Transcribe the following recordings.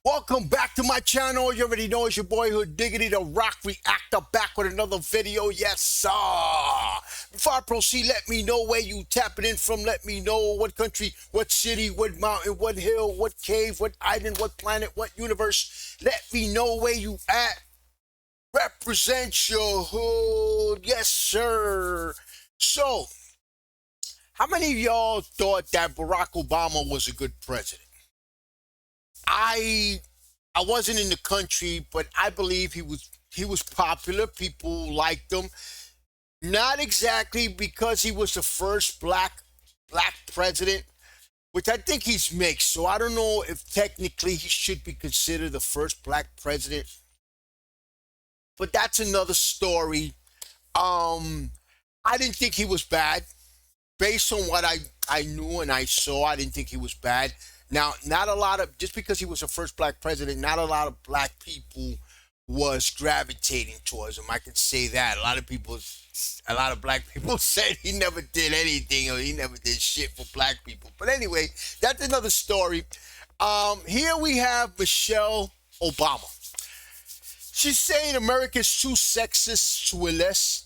Welcome back to my channel. You already know it's your boy Hood Diggity, the Rock Reactor, back with another video. Yes, sir. Before I proceed, let me know where you tapping in from. Let me know what country, what city, what mountain, what hill, what cave, what island, what planet, what universe. Let me know where you at. Represent your hood. Yes, sir. So, how many of y'all thought that Barack Obama was a good president? I wasn't in the country, but I believe he was popular. People liked him. Not exactly because he was the first black president, which I think he's mixed. So I don't know if technically he should be considered the first black president. But that's another story. I didn't think he was bad. Based on what I knew and I saw, I didn't think he was bad. Now, not a lot of, just because he was the first black president, not a lot of black people was gravitating towards him. I can say that. A lot of black people said he never did anything or he never did shit for black people. But anyway, that's another story. Here we have Michelle Obama. She's saying America's too sexist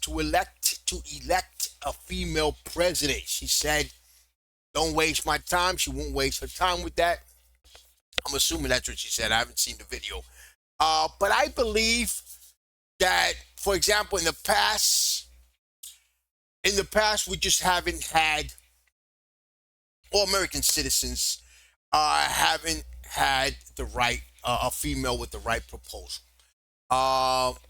to elect a female president. She said, "Don't waste my time." She won't waste her time with that. I'm assuming that's what she said. I haven't seen the video. But I believe that, for example, in the past, we just haven't had, or American citizens haven't had the right, a female with the right proposal.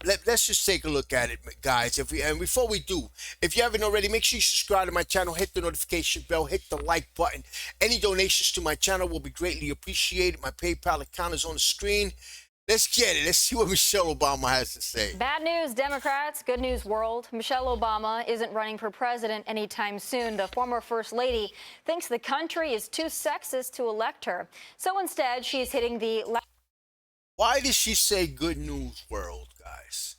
Let's just take a look at it, guys. And before we do, if you haven't already, make sure you subscribe to my channel, hit the notification bell, hit the like button. Any donations to my channel will be greatly appreciated. My PayPal account is on the screen. Let's get it. Let's see what Michelle Obama has to say. Bad news, Democrats. Good news, world. Michelle Obama isn't running for president anytime soon. The former First Lady thinks the country is too sexist to elect her. So instead, she's hitting the... Why did she say good news, world, guys?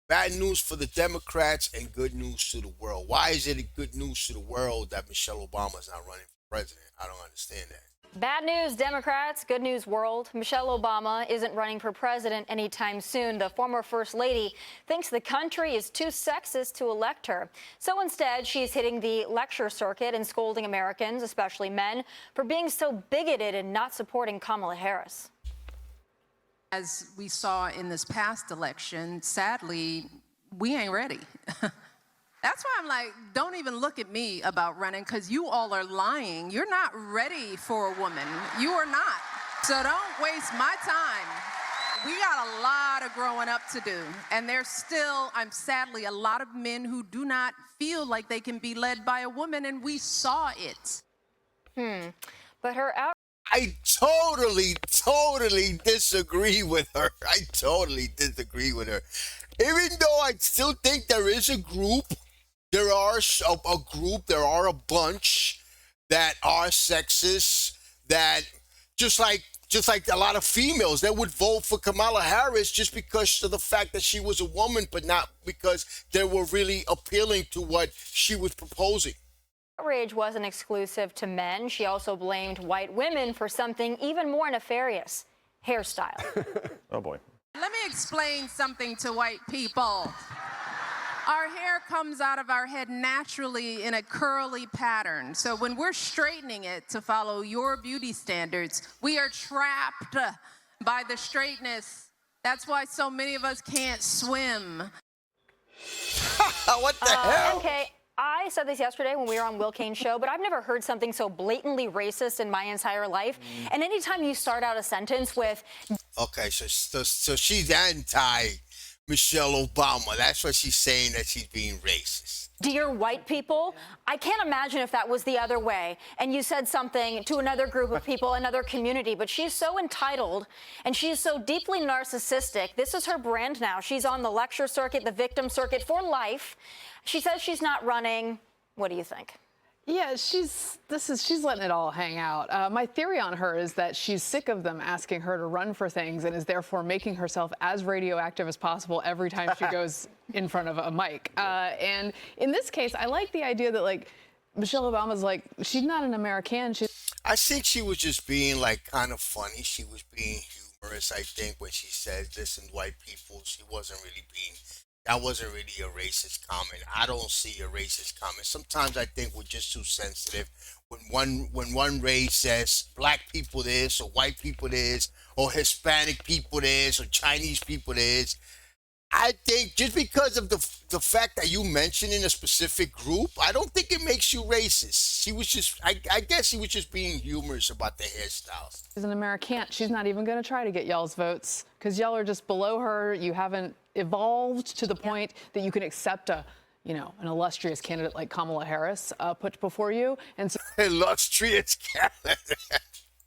Bad news for the Democrats and good news to the world. Why is it a good news to the world that Michelle Obama is not running for president? I don't understand that. Bad news, Democrats. Good news, world. Michelle Obama isn't running for president anytime soon. The former First Lady thinks the country is too sexist to elect her. So instead, she's hitting the lecture circuit and scolding Americans, especially men, for being so bigoted and not supporting Kamala Harris. As we saw in this past election, sadly, we ain't ready. That's why I'm like, don't even look at me about running, because you all are lying. You're not ready for a woman. You are not. So don't waste my time. We got a lot of growing up to do. And there's still, sadly, a lot of men who do not feel like they can be led by a woman, and we saw it. But her out. I totally disagree with her. I totally disagree with her. Even though I still think there is a group, there are a bunch that are sexist, that just like a lot of females that would vote for Kamala Harris just because of the fact that she was a woman, but not because they were really appealing to what she was proposing. Outrage wasn't exclusive to men. She also blamed white women for something even more nefarious: hairstyle. Oh, boy. Let me explain something to white people. Our hair comes out of our head naturally in a curly pattern. So when we're straightening it to follow your beauty standards, we are trapped by the straightness. That's why so many of us can't swim. What the hell? Okay. I said this yesterday when we were on Will Kane's show, but I've never heard something so blatantly racist in my entire life. And anytime you start out a sentence with... Okay, so she's anti-Michelle Obama. That's what she's saying, that she's being racist. "Dear white people," I can't imagine if that was the other way and you said something to another group of people, another community. But she's so entitled and she's so deeply narcissistic. This is her brand now. She's on the lecture circuit, the victim circuit for life. She says she's not running. What do you think? Yeah, she's letting it all hang out. My theory on her is that she's sick of them asking her to run for things and is therefore making herself as radioactive as possible every time she goes in front of a mic. And in this case, I like the idea that, like, Michelle Obama's like, she's not an American. I think she was just being, like, kind of funny. She was being humorous. humorous, I think, when she says, listen, white people, that wasn't really a racist comment. I don't see a racist comment. Sometimes I think we're just too sensitive. When one race says black people this, or white people this, or Hispanic people this, or Chinese people this, I think just because of the fact that you mentioned in a specific group, I don't think it makes you racist. She was just, I guess she was just being humorous about the hairstyles. She's an American. She's not even going to try to get y'all's votes because y'all are just below her. You haven't evolved to the point that you can accept an illustrious candidate like Kamala Harris put before you. And so Illustrious candidate.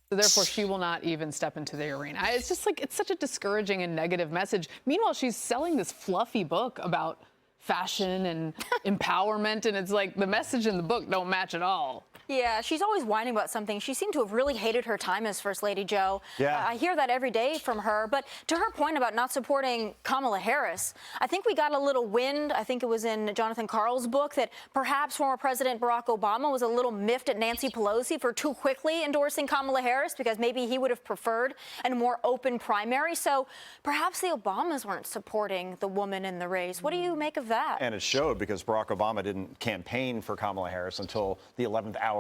So therefore, she will not even step into the arena. It's just like, it's such a discouraging and negative message. Meanwhile, she's selling this fluffy book about fashion and empowerment, and it's like the message in the book don't match at all. Yeah, she's always whining about something. She seemed to have really hated her time as First Lady, Joe. Yeah. I hear that every day from her. But to her point about not supporting Kamala Harris, I think we got a little wind. I think it was in Jonathan Karl's book that perhaps former President Barack Obama was a little miffed at Nancy Pelosi for too quickly endorsing Kamala Harris because maybe he would have preferred a more open primary. So perhaps the Obamas weren't supporting the woman in the race. What do you make of that? And it showed because Barack Obama didn't campaign for Kamala Harris until the 11th hour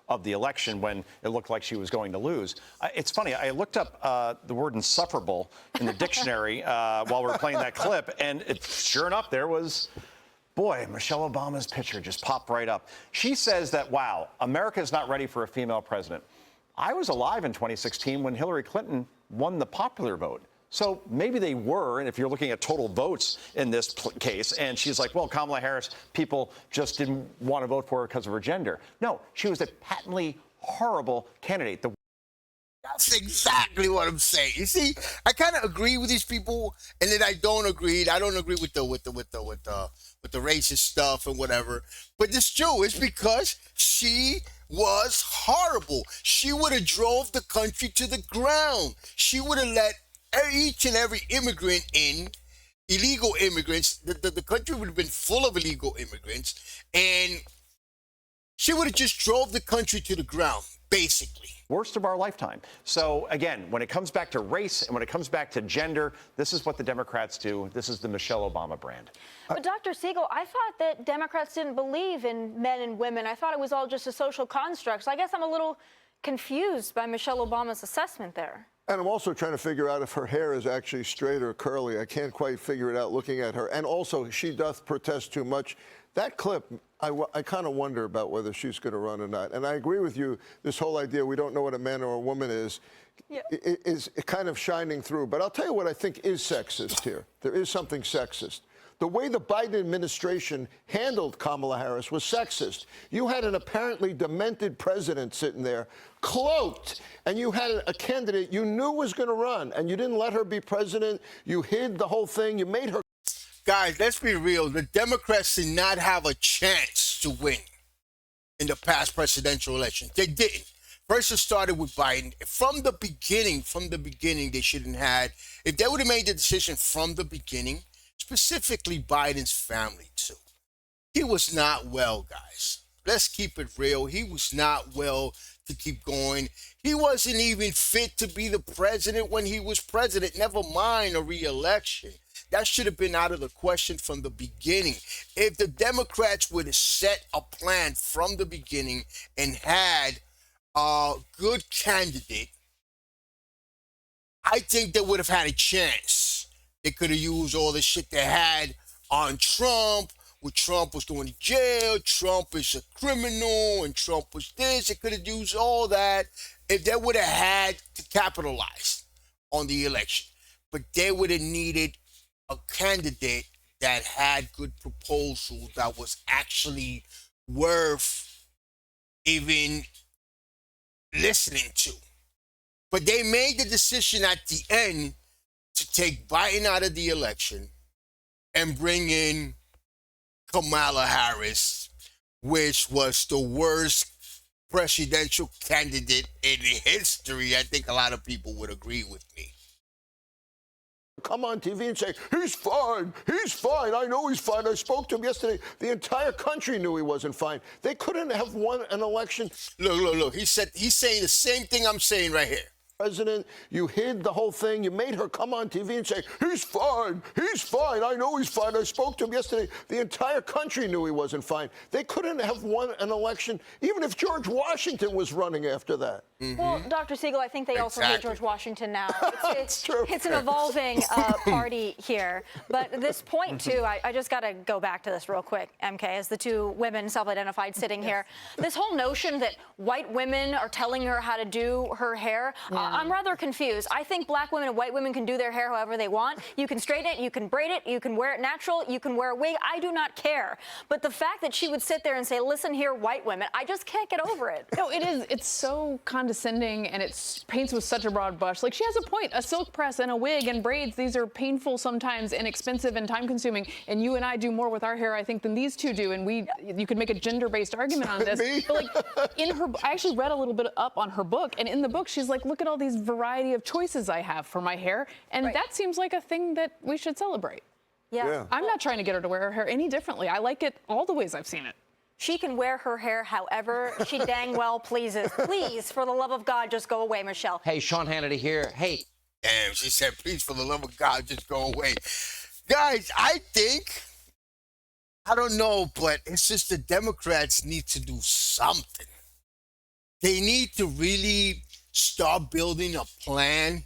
of the election when it looked like she was going to lose. It's funny, I looked up the word insufferable in the dictionary while we were playing that clip, and sure enough, there was, boy, Michelle Obama's picture just popped right up. She says that, wow, America is not ready for a female president. I was alive in 2016 when Hillary Clinton won the popular vote. So maybe they were, and if you're looking at total votes in this case, and she's like, well, Kamala Harris, people just didn't want to vote for her because of her gender. No, she was a patently horrible candidate. That's exactly what I'm saying. You see, I kind of agree with these people, and then I don't agree. I don't agree with the racist stuff and whatever. But it's true. It's because she was horrible. She would have drove the country to the ground. She would have let each and every immigrant in, illegal immigrants. The country would have been full of illegal immigrants, and she would have just drove the country to the ground, basically. Worst of our lifetime. So again, when it comes back to race and when it comes back to gender, this is what the Democrats do. This is the Michelle Obama brand. But Dr. Siegel, I thought that Democrats didn't believe in men and women. I thought it was all just a social construct. So I guess I'm a little confused by Michelle Obama's assessment there. And I'm also trying to figure out if her hair is actually straight or curly. I can't quite figure it out looking at her. And also, she doth protest too much. That clip, I kind of wonder about whether she's going to run or not. And I agree with you, this whole idea we don't know what a man or a woman is kind of shining through. But I'll tell you what I think is sexist here. There is something sexist. The way the Biden administration handled Kamala Harris was sexist. You had an apparently demented president sitting there, cloaked, and you had a candidate you knew was going to run, and you didn't let her be president. You hid the whole thing. You made her. Guys, let's be real. The Democrats did not have a chance to win in the past presidential election. They didn't. First, it started with Biden. From the beginning, they shouldn't have. If they would have made the decision from the beginning, specifically Biden's family, too. He was not well, guys. Let's keep it real. He was not well to keep going. He wasn't even fit to be the president when he was president, never mind a re-election. That should have been out of the question from the beginning. If the Democrats would have set a plan from the beginning and had a good candidate, I think they would have had a chance. They could have used all the shit they had on Trump, when Trump was going to jail, Trump is a criminal, and Trump was this. They could have used all that if they would have had to capitalize on the election. But they would have needed a candidate that had good proposals, that was actually worth even listening to. But they made the decision at the end to take Biden out of the election and bring in Kamala Harris, which was the worst presidential candidate in history. I think a lot of people would agree with me. Come on TV and say, he's fine, I know he's fine. I spoke to him yesterday. The entire country knew he wasn't fine. They couldn't have won an election. Look. He's saying the same thing I'm saying right here. president. You hid the whole thing. You made her come on TV and say, he's fine. He's fine. I know he's fine. I spoke to him yesterday. The entire country knew he wasn't fine. They couldn't have won an election even if George Washington was running after that. Well, Dr. Siegel, I think they also hate George Washington now. It's true. It's an evolving party here. But this point, too, I just got to go back to this real quick, MK, as the two women self-identified sitting here. This whole notion that white women are telling her how to do her hair, I'm rather confused. I think black women and white women can do their hair however they want. You can straighten it, you can braid it, you can wear it natural, you can wear a wig. I do not care. But the fact that she would sit there and say, listen here, white women, I just can't get over it. No, it is. It's so condescending, and it paints with such a broad brush. Like, she has a point. A silk press and a wig and braids, these are painful sometimes and expensive and time-consuming. And you and I do more with our hair, I think, than these two do. And you could make a gender-based argument on this. But like, I actually read a little bit up on her book, and in the book, she's like, look at all these variety of choices I have for my hair, and that seems like a thing that we should celebrate. Yeah. I'm not trying to get her to wear her hair any differently. I like it all the ways I've seen it. She can wear her hair however she dang well pleases. Please, for the love of God, just go away, Michelle. Hey, Sean Hannity here. Hey. Damn, she said, please, for the love of God, just go away. Guys, I don't know, but it's just the Democrats need to do something. They need to really start building a plan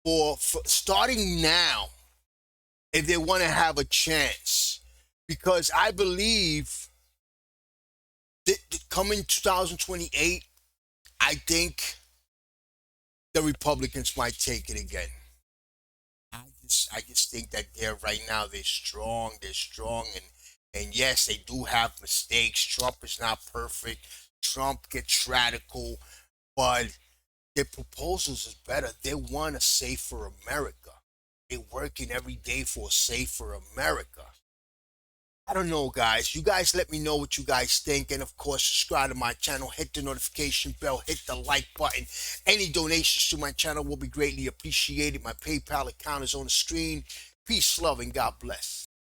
for starting now if they want to have a chance. Because I believe coming 2028, I think the Republicans might take it again. I just think that right now they're strong, and yes, they do have mistakes. Trump is not perfect. Trump gets radical, but their proposals is better. They want a safer America. They're working every day for a safer America. I don't know, guys. You guys let me know what you guys think. And, of course, subscribe to my channel. Hit the notification bell. Hit the like button. Any donations to my channel will be greatly appreciated. My PayPal account is on the screen. Peace, love, and God bless.